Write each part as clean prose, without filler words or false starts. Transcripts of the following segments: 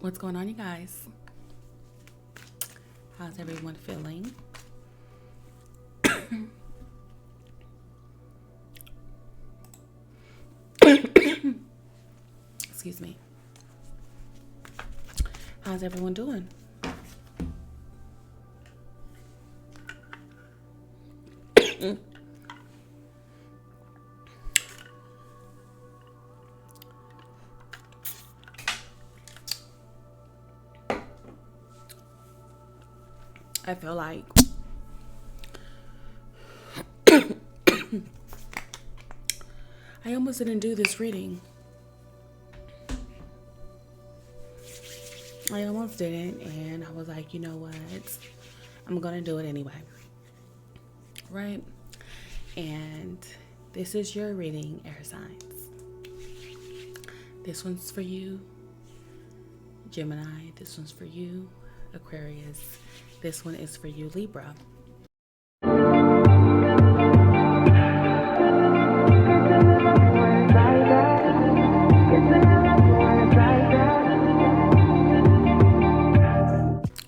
What's going on, you guys? How's everyone feeling? Excuse me. How's everyone doing? I feel like I almost didn't do this reading. I almost didn't, and I was like, you know what? I'm going to do it anyway. Right? And this is your reading, air signs. This one's for you, Gemini. This one's for you, Aquarius. This one is for you, Libra.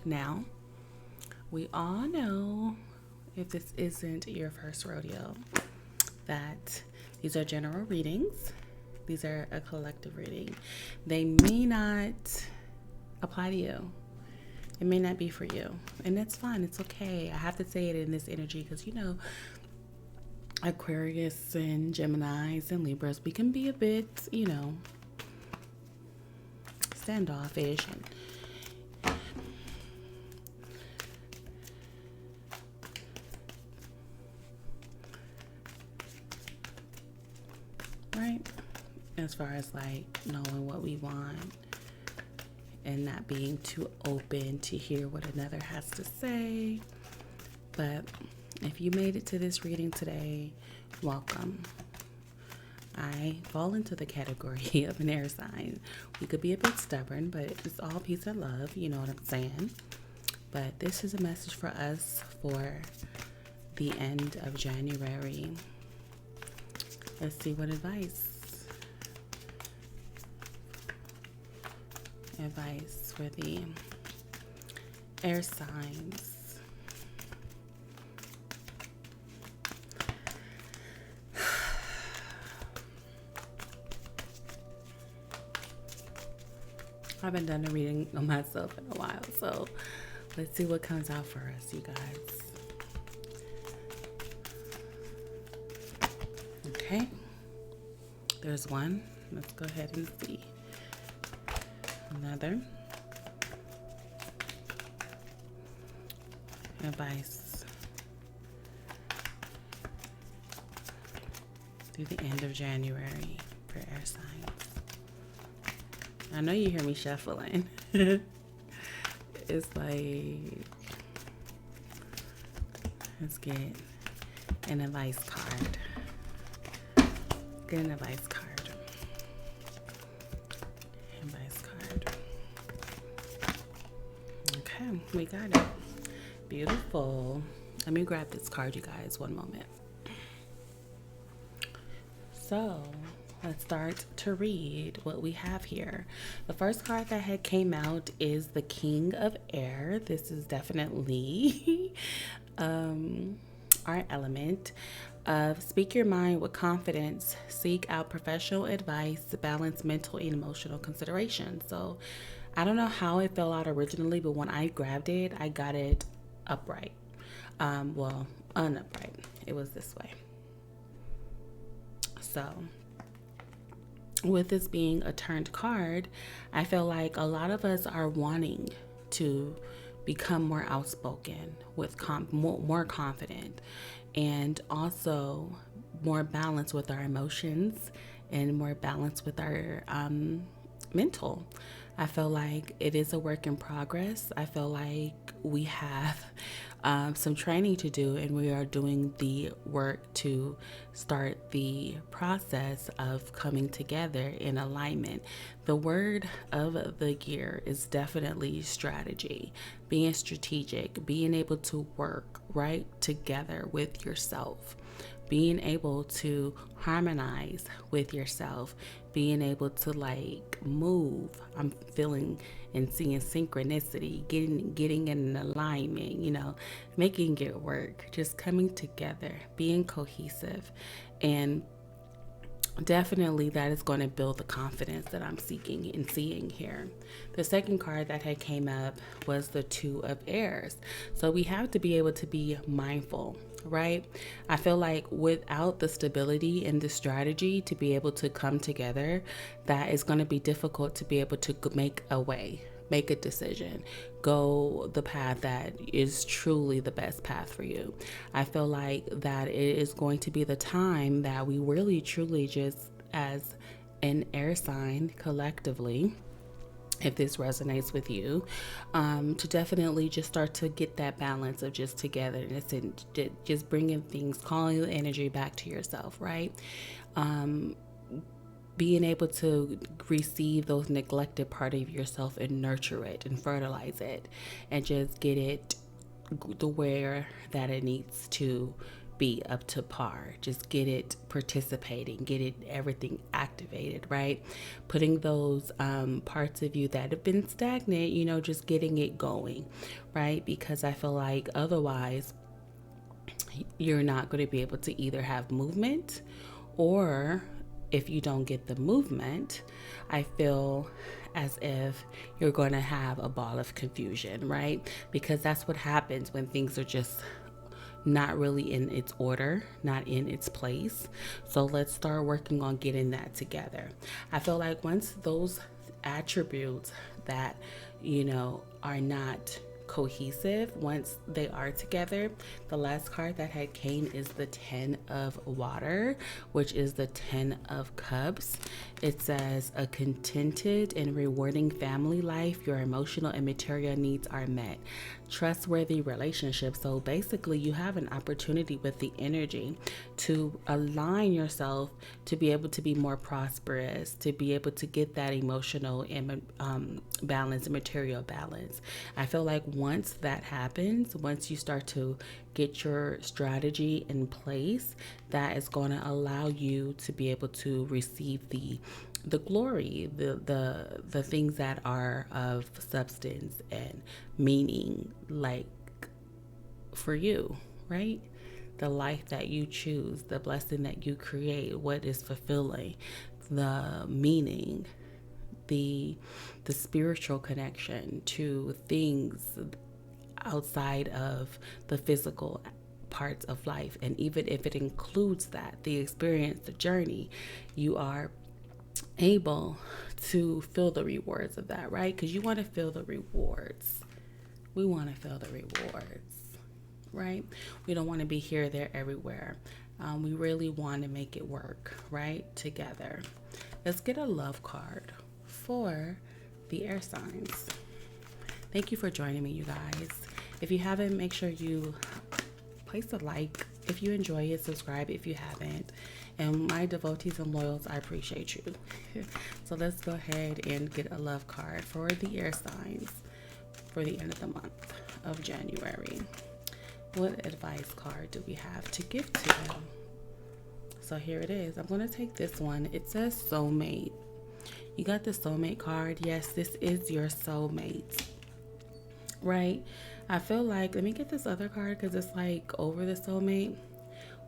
Now, we all know, if this isn't your first rodeo, that these are general readings. These are a collective reading. They may not apply to you. It may not be for you. And that's fine. It's okay. I have to say it in this energy because, Aquarius and Geminis and Libras, we can be a bit, standoffish and right? As far as like knowing what we want and not being too open to hear what another has to say. But if you made it to this reading today, welcome. I fall into the category of an air sign. We could be a bit stubborn, but it's all peace and love, you know what I'm saying? But this is a message for us for the end of January. Let's see what advice for the air signs. I haven't done a reading on myself in a while, so let's see what comes out for us, you guys. Okay, there's one. Let's go ahead and see. Another. Advice through the end of January for air signs. I know you hear me shuffling. It's like, let's get an advice card. Get an advice card. Okay, we got it. Beautiful. Let me grab this card, you guys. One moment. So, let's start to read what we have here. The first card that had came out is the King of Air. This is definitely our element of speak your mind with confidence, seek out professional advice, balance mental and emotional consideration. So I don't know how it fell out originally, but when I grabbed it, I got it upright. Unupright. It was this way. So with this being a turned card, I feel like a lot of us are wanting to become more outspoken, with more confident, and also more balanced with our emotions and more balanced with our mental. I feel like it is a work in progress. I feel like we have some training to do, and we are doing the work to start the process of coming together in alignment. The word of the year is definitely strategy, being strategic, being able to work right together with yourself, being able to harmonize with yourself, being able to like move. I'm feeling and seeing synchronicity, getting in alignment, making it work, just coming together, being cohesive. And definitely that is going to build the confidence that I'm seeking and seeing here. The second card that had came up was the Two of Airs. So we have to be able to be mindful, right? I feel like without the stability and the strategy to be able to come together, that is going to be difficult to be able to make a decision, go the path that is truly the best path for you. I feel like that it is going to be the time that we really truly just, as an air sign collectively, if this resonates with you, to definitely just start to get that balance of just togetherness and just bringing things, calling the energy back to yourself, right? Being able to receive those neglected part of yourself and nurture it and fertilize it and just get it the where that it needs to be up to par. Just get it participating, get it everything activated, right? Putting those parts of you that have been stagnant, just getting it going, right? Because I feel like otherwise you're not going to be able to either have movement, or if you don't get the movement, I feel as if you're going to have a ball of confusion, right? Because that's what happens when things are just not really in its order, not in its place. So let's start working on getting that together. I feel like once those attributes that, are not cohesive, once they are together, the last card that had came is the 10 of water, which is the 10 of cups. It says a contented and rewarding family life, your emotional and material needs are met, trustworthy relationships. So basically you have an opportunity with the energy to align yourself to be able to be more prosperous, to be able to get that emotional and balance and material balance. I feel like once that happens, once you start to get your strategy in place, that is going to allow you to be able to receive the glory, the things that are of substance and meaning, like for you, right? The life that you choose, the blessing that you create, what is fulfilling, the meaning, the spiritual connection to things outside of the physical parts of life. And even if it includes that, the experience, the journey, you are able to feel the rewards of that, right? Because you want to feel the rewards. We want to feel the rewards, right? We don't want to be here, there, everywhere. We really want to make it work, right? Together. Let's get a love card for the air signs. Thank you for joining me, you guys. If you haven't, make sure you place a like. If you enjoy it, subscribe if you haven't. And my devotees and loyals, I appreciate you. So let's go ahead and get a love card for the air signs for the end of the month of January. What advice card do we have to give to them? So here it is. I'm going to take this one. It says soulmate. You got the soulmate card. Yes, this is your soulmate, right? I feel like, let me get this other card because it's like over the soulmate.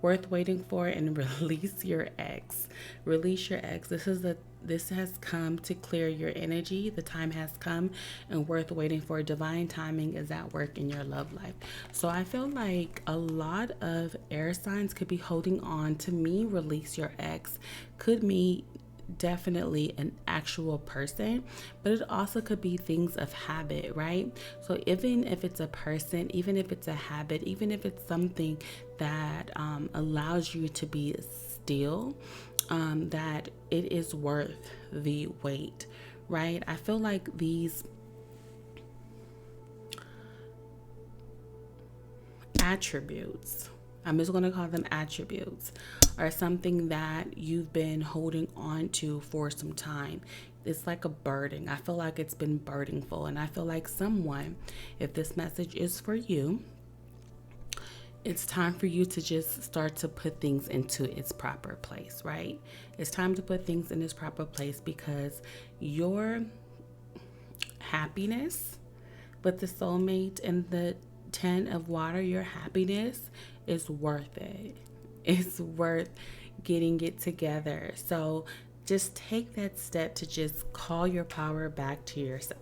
Worth waiting for, and release your ex. Release your ex. This has come to clear your energy. The time has come, and worth waiting for. Divine timing is at work in your love life. So I feel like a lot of air signs could be holding on to me. Release your ex could mean definitely an actual person, but it also could be things of habit, right? So even if it's a person, even if it's a habit, even if it's something that allows you to be still, that it is worth the wait, right? I feel like these attributes, I'm just going to call them attributes, are something that you've been holding on to for some time. It's like a burden. I feel like it's been burdenful. And I feel like someone, if this message is for you, it's time for you to just start to put things into its proper place, right? It's time to put things in its proper place because your happiness with the soulmate and the 10 of water, your happiness is worth it. It's worth getting it together. So just take that step to just call your power back to yourself.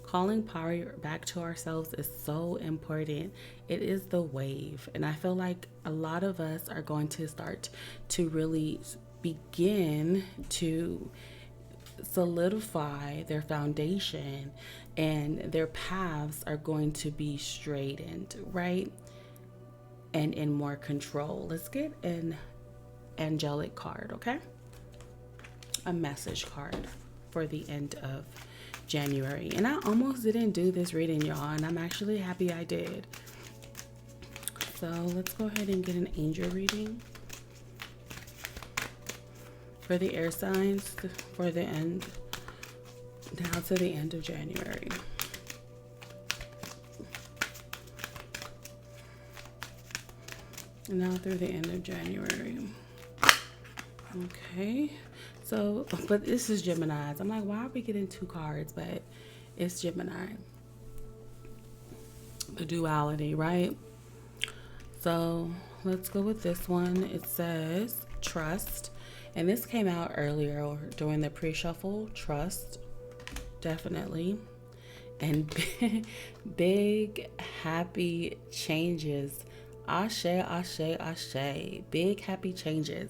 Calling power back to ourselves is so important. It is the wave. And I feel like a lot of us are going to start to really begin to solidify their foundation, and their paths are going to be straightened, right? And in more control. Let's get an angelic card, okay? A message card for the end of January. And I almost didn't do this reading, y'all, and I'm actually happy I did. So let's go ahead and get an angel reading for the air signs for the end, now to the end of January. Now through the end of January. Okay. So, but this is Gemini's. I'm like, why are we getting 2 cards? But it's Gemini. The duality, right? So let's go with this one. It says trust. And this came out earlier during the pre-shuffle. Trust, definitely. And big, happy changes. Ashe, ashe, ashe. Big, happy changes.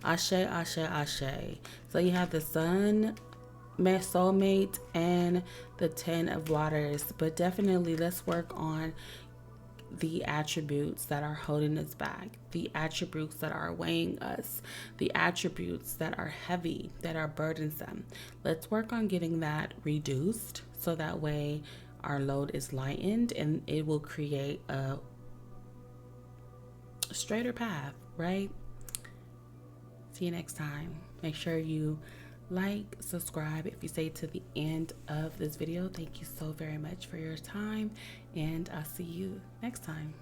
Ashe, ashe, ashe. So you have the sun, soulmate, and the 10 of waters. But definitely let's work on the attributes that are holding us back, the attributes that are weighing us, the attributes that are heavy, that are burdensome. Let's work on getting that reduced so that way our load is lightened and it will create a straighter path, right? See you next time. Make sure you like, subscribe if you stay to the end of this video. Thank you so very much for your time, and I'll see you next time.